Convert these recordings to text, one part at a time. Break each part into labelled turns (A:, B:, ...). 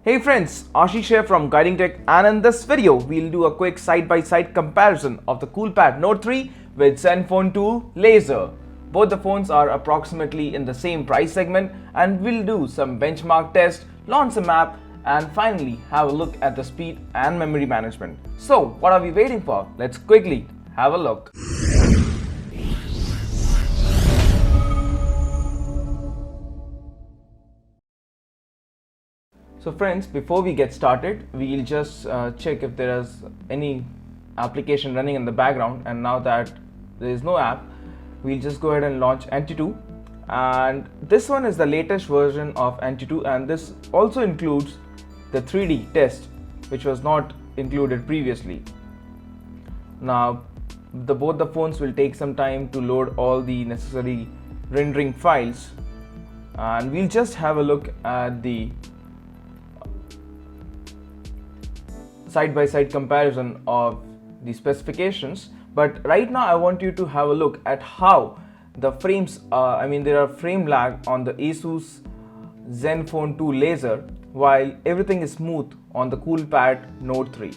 A: Hey friends, Ashish here from Guiding Tech, and in this video we'll do a quick side-by-side comparison of the Coolpad Note 3 with Zenfone 2 Laser. Both the phones are approximately in the same price segment, and we'll do some benchmark tests, launch some app, and finally have a look at the speed and memory management. So what are we waiting for? Let's quickly have a look. So friends, before we get started, we'll just check if there is any application running in the background, and now that there is no app, we'll just go ahead and launch Anti2. And this one is the latest version of Anti2, and this also includes the 3D test, which was not included previously. Now both the phones will take some time to load all the necessary rendering files, and we'll just have a look at the side-by-side comparison of the specifications. But right now I want you to have a look at how the frames there are frame lag on the Asus Zenfone 2 Laser, while everything is smooth on the Coolpad Note 3.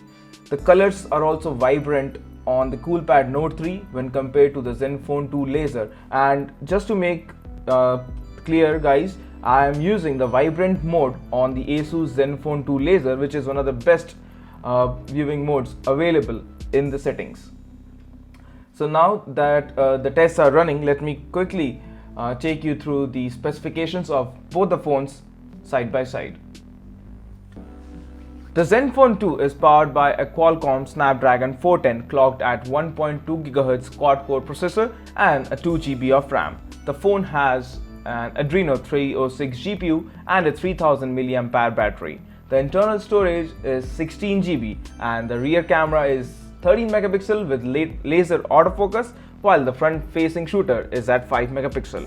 A: The colors are also vibrant on the Coolpad Note 3 when compared to the Zenfone 2 Laser. And just to make clear guys, I am using the vibrant mode on the Asus Zenfone 2 Laser, which is one of the best viewing modes available in the settings. So now that the tests are running, let me quickly take you through the specifications of both the phones side by side. The Zenfone 2 is powered by a Qualcomm Snapdragon 410 clocked at 1.2 GHz quad-core processor and a 2 GB of RAM. The phone has an Adreno 306 GPU and a 3000 mAh battery. The internal storage is 16 GB and the rear camera is 13 megapixel with laser autofocus, while the front-facing shooter is at 5 megapixel.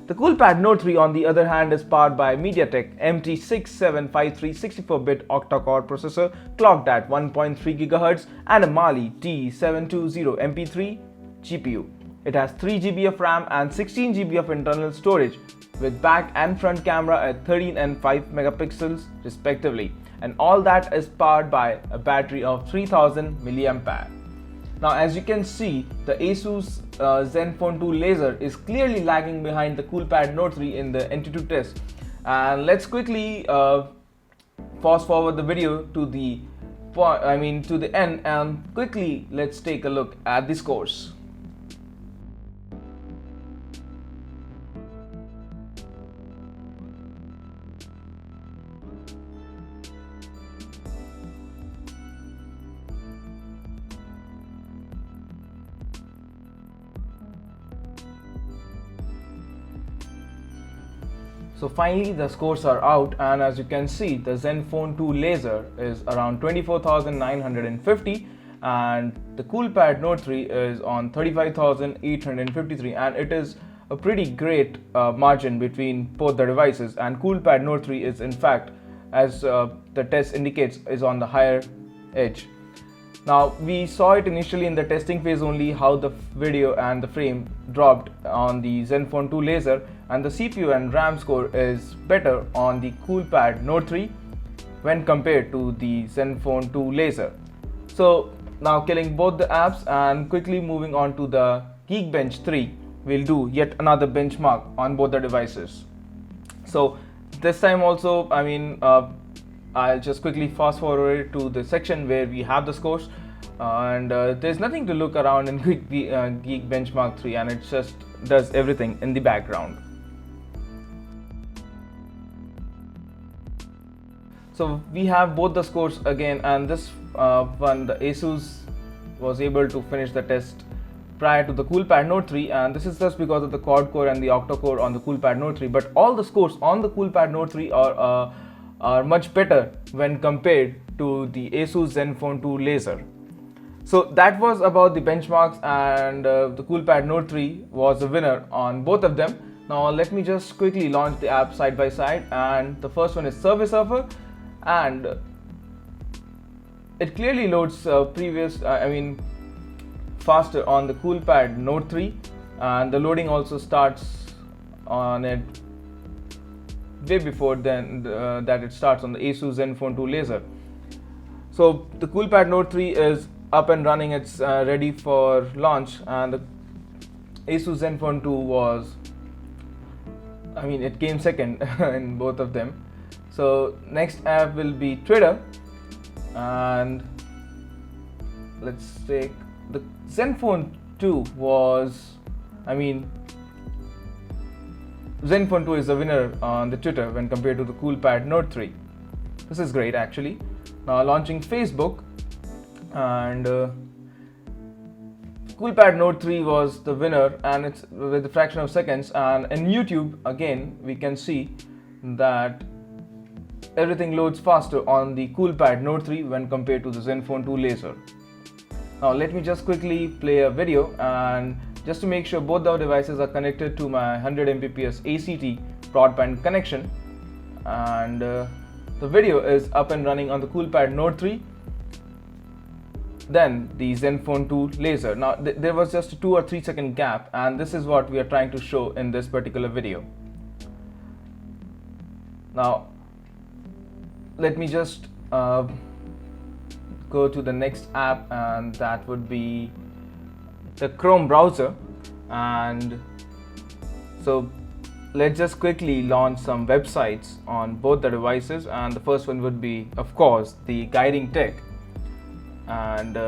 A: The Coolpad Note 3 on the other hand is powered by MediaTek MT6753 64-bit octa-core processor clocked at 1.3 GHz and a Mali T720 MP3 GPU. It has 3 GB of RAM and 16 GB of internal storage, with back and front camera at 13 and 5 megapixels respectively, and all that is powered by a battery of 3000 mAh. Now as you can see, the Asus Zenfone 2 Laser is clearly lagging behind the Coolpad Note 3 in the Anti2 test. And let's quickly fast forward the video to the end, and quickly let's take a look at the scores. So finally the scores are out, and as you can see, the Zenfone 2 Laser is around 24,950 and the Coolpad Note 3 is on 35,853, and it is a pretty great margin between both the devices. And Coolpad Note 3 is in fact, as the test indicates, is on the higher edge. Now we saw it initially in the testing phase only how the video and the frame dropped on the Zenfone 2 Laser, and the CPU and RAM score is better on the Coolpad Note 3 when compared to the Zenfone 2 Laser. So now killing both the apps and quickly moving on to the Geekbench 3, we'll do yet another benchmark on both the devices. So this time also, I'll just quickly fast forward to the section where we have the scores, and there's nothing to look around in Geek Benchmark 3, and it just does everything in the background. So we have both the scores again, and this one, the Asus was able to finish the test prior to the Coolpad Note 3, and this is just because of the quad-core and the octa-core on the Coolpad Note 3, but all the scores on the Coolpad Note 3 are much better when compared to the Asus Zenfone 2 Laser. So that was about the benchmarks, and the Coolpad Note 3 was the winner on both of them. Now let me just quickly launch the app side by side, and the first one is Survey Surfer, and it clearly loads faster on the Coolpad Note 3, and the loading also starts on it way before then that it starts on the Asus Zenfone 2 Laser. So the Coolpad Note 3 is up and running, it's ready for launch, and the Asus Zenfone 2 was, it came second in both of them. So next app will be Twitter, and let's take the Zenfone 2 was, Zenfone 2 is the winner on the Twitter when compared to the Coolpad Note 3. This is great actually. Now launching Facebook, and Coolpad Note 3 was the winner, and it's with a fraction of seconds. And in YouTube again we can see that everything loads faster on the Coolpad Note 3 when compared to the Zenfone 2 Laser. Now let me just quickly play a video, and just to make sure both the devices are connected to my 100 Mbps ACT broadband connection, and the video is up and running on the Coolpad Note 3, then the Zenfone 2 Laser. Now there was just a 2 or 3 second gap, and this is what we are trying to show in this particular video. Now let me just go to the next app, and that would be the Chrome browser. And so let's just quickly launch some websites on both the devices, and the first one would be, of course, the Guiding Tech, and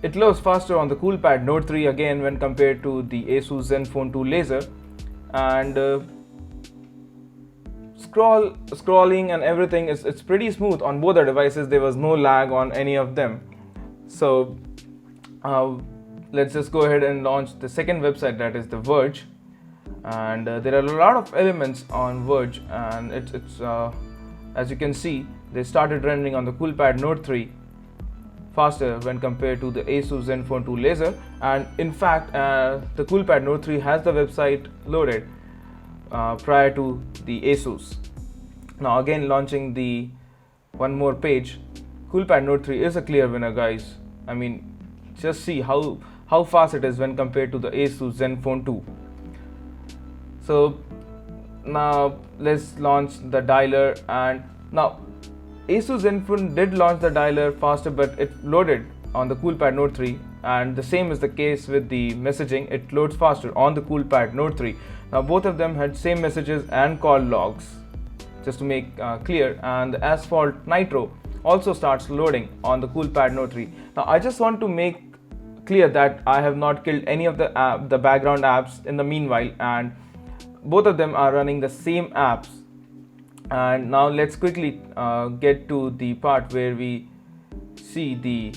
A: it loads faster on the Coolpad Note 3 again when compared to the Asus Zenfone 2 Laser, and scrolling and everything it's pretty smooth on both the devices. There was no lag on any of them. So let's just go ahead and launch the second website, that is the Verge, and there are a lot of elements on Verge, and it's as you can see, they started rendering on the Coolpad Note 3 faster when compared to the Asus Zenfone 2 Laser, and in fact the Coolpad Note 3 has the website loaded prior to the Asus. Now again launching the one more page, Coolpad Note 3 is a clear winner, guys. Just see how fast it is when compared to the Asus Zenfone 2. So now let's launch the dialer, and now Asus Zenfone did launch the dialer faster, but it loaded on the Coolpad Note 3, and the same is the case with the messaging. It loads faster on the Coolpad Note 3. Now both of them had same messages and call logs, just to make clear, and the Asphalt Nitro also starts loading on the Coolpad Note 3. Now I just want to make clear that I have not killed any of the background apps in the meanwhile, and both of them are running the same apps. And now let's quickly get to the part where we see the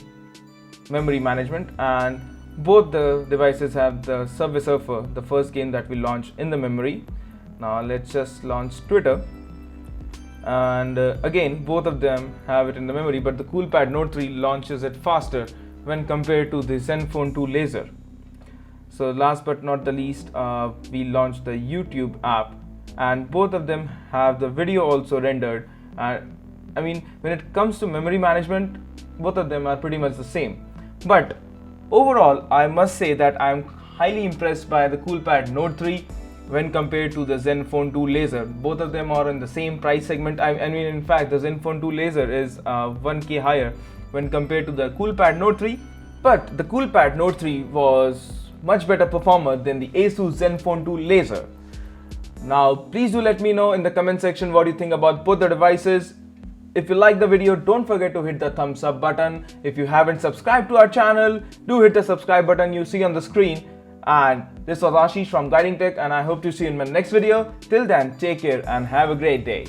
A: memory management, and both the devices have the Subway Surfer, the first game that we launched, in the memory. Now let's just launch Twitter, and again both of them have it in the memory, but the Coolpad Note 3 launches it faster when compared to the Zenfone 2 Laser. So last but not the least, we launched the YouTube app, and both of them have the video also rendered. When it comes to memory management, both of them are pretty much the same, but overall I must say that I am highly impressed by the Coolpad Note 3 when compared to the Zenfone 2 Laser. Both of them are in the same price segment. In fact, the Zenfone 2 Laser is 1K higher when compared to the Coolpad Note 3, but the Coolpad Note 3 was much better performer than the Asus Zenfone 2 Laser. Now please do let me know in the comment section what you think about both the devices. If you like the video, don't forget to hit the thumbs up button. If you haven't subscribed to our channel, do hit the subscribe button you see on the screen. And this was Ashish from Guiding Tech, and I hope to see you in my next video. Till then, take care and have a great day.